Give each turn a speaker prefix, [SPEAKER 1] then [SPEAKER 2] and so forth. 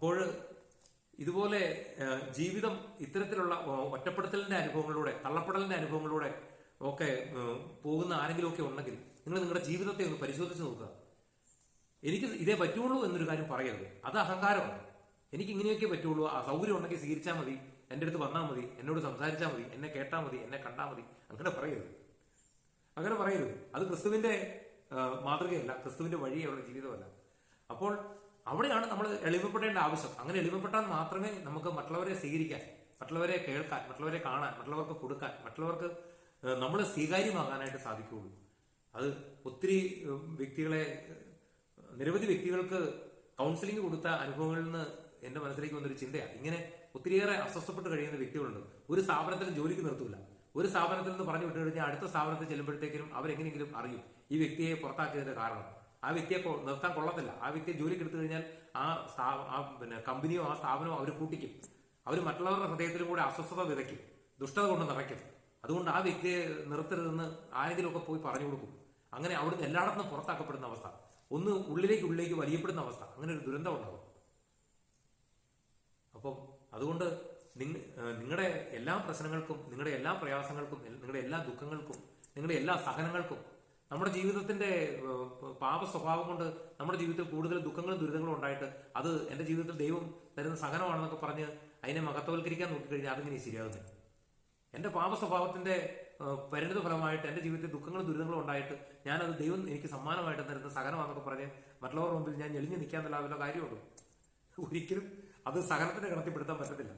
[SPEAKER 1] അപ്പോൾ ഇതുപോലെ ജീവിതം ഇത്തരത്തിലുള്ള ഒറ്റപ്പെടുത്തലിന്റെ അനുഭവങ്ങളിലൂടെ, തള്ളപ്പെടലിന്റെ അനുഭവങ്ങളിലൂടെ ഒക്കെ പോകുന്ന ആരെങ്കിലും ഒക്കെ ഉണ്ടെങ്കിൽ നിങ്ങൾ നിങ്ങളുടെ ജീവിതത്തെ ഒന്ന് പരിശോധിച്ച് നോക്കുക. എനിക്ക് ഇതേ പറ്റുള്ളൂ എന്നൊരു കാര്യം പറയരുത്. അത് അഹങ്കാരമാണ്. എനിക്ക് ഇങ്ങനെയൊക്കെ പറ്റുള്ളൂ, ആ സൗകര്യം ഉണ്ടെങ്കിൽ സ്വീകരിച്ചാൽ മതി, എൻ്റെ അടുത്ത് വന്നാൽ മതി, എന്നോട് സംസാരിച്ചാൽ മതി, എന്നെ കേട്ടാൽ മതി, എന്നെ കണ്ടാൽ മതി, അങ്ങനെ പറയരുത്. അങ്ങനെ പറയരുത്. അത് ക്രിസ്തുവിന്റെ മാതൃകയല്ല, ക്രിസ്തുവിന്റെ വഴിയുള്ള ജീവിതമല്ല. അപ്പോൾ അവിടെയാണ് നമ്മൾ എളിമപ്പെടേണ്ട ആവശ്യം. അങ്ങനെ എളിമപ്പെട്ടാൽ മാത്രമേ നമുക്ക് മറ്റുള്ളവരെ സ്വീകരിക്കാൻ, മറ്റുള്ളവരെ കേൾക്കാൻ, മറ്റുള്ളവരെ കാണാൻ, മറ്റുള്ളവർക്ക് കൊടുക്കാൻ, മറ്റുള്ളവർക്ക് നമ്മൾ സ്വീകാര്യമാകാനായിട്ട് സാധിക്കുകയുള്ളൂ. അത് ഒത്തിരി വ്യക്തികളെ, നിരവധി വ്യക്തികൾക്ക് കൗൺസിലിംഗ് കൊടുത്ത അനുഭവങ്ങളിൽ നിന്ന് എന്റെ മനസ്സിലേക്ക് വന്നൊരു ചിന്തയാണ്. ഇങ്ങനെ ഒത്തിരിയേറെ അസ്വസ്ഥപ്പെട്ട് കഴിയുന്ന വ്യക്തികളുണ്ട്. ഒരു സ്ഥാപനത്തിലും ജോലിക്ക് നിർത്തൂല. ഒരു സ്ഥാപനത്തിൽ നിന്ന് പറഞ്ഞു വിട്ടു കഴിഞ്ഞാൽ അടുത്ത സ്ഥാപനത്തിൽ ചെല്ലുമ്പോഴത്തേക്കും അവരെങ്ങനെയെങ്കിലും അറിയും ഈ വ്യക്തിയെ പുറത്താക്കിയതിന്റെ കാരണം. ആ വ്യക്തിയെ നിർത്താൻ കൊള്ളത്തില്ല. ആ വ്യക്തിയെ ജോലിക്ക് എടുത്തു കഴിഞ്ഞാൽ കമ്പനിയോ ആ സ്ഥാപനമോ അവർ കൂട്ടിക്കും. അവർ മറ്റുള്ളവരുടെ ഹൃദയത്തിലും കൂടെ അസ്വസ്ഥത വിതയ്ക്കും, ദുഷ്ടത കൊണ്ട് നിറയ്ക്കും. അതുകൊണ്ട് ആ വ്യക്തിയെ നിർത്തരുതെന്ന് ആരെങ്കിലും ഒക്കെ പോയി പറഞ്ഞു കൊടുക്കും. അങ്ങനെ അവിടുന്ന് എല്ലായിടത്തും പുറത്താക്കപ്പെടുന്ന അവസ്ഥ, ഒന്ന് ഉള്ളിലേക്ക് വലിയപ്പെടുന്ന അവസ്ഥ, അങ്ങനെ ഒരു ദുരന്തം ഉണ്ടാവും. അപ്പം അതുകൊണ്ട് നിങ്ങളുടെ എല്ലാ പ്രശ്നങ്ങൾക്കും, നിങ്ങളുടെ എല്ലാ പ്രയാസങ്ങൾക്കും, നിങ്ങളുടെ എല്ലാ ദുഃഖങ്ങൾക്കും, നിങ്ങളുടെ എല്ലാ സഹനങ്ങൾക്കും, നമ്മുടെ ജീവിതത്തിന്റെ പാപ സ്വഭാവം കൊണ്ട് നമ്മുടെ ജീവിതത്തിൽ കൂടുതൽ ദുഃഖങ്ങളും ദുരിതങ്ങളും ഉണ്ടായിട്ട് അത് എന്റെ ജീവിതത്തിൽ ദൈവം തരുന്ന സഹനമാണെന്നൊക്കെ പറഞ്ഞ് അതിനെ മഹത്വവൽക്കരിക്കാൻ നോക്കിക്കഴിഞ്ഞാൽ അതിങ്ങനെ ശരിയാകുന്നില്ല. എന്റെ പാപ സ്വഭാവത്തിന്റെ പരിണിത ഫലമായിട്ട് എന്റെ ജീവിതത്തിൽ ദുഃഖങ്ങളും ദുരിതങ്ങളും ഉണ്ടായിട്ട് ഞാനത് ദൈവം എനിക്ക് സമ്മാനമായിട്ട് തരുന്ന സഹനമാണെന്നൊക്കെ പറഞ്ഞ് മറ്റുള്ളവരുടെ മുമ്പിൽ ഞാൻ ഞെളിഞ്ഞു നിൽക്കാന്നുള്ള വല്ല കാര്യമുള്ളൂ? ഒരിക്കലും അത് സഹനത്തിന്റെ ഗണത്തിൽപ്പെടുത്താൻ പറ്റത്തില്ല.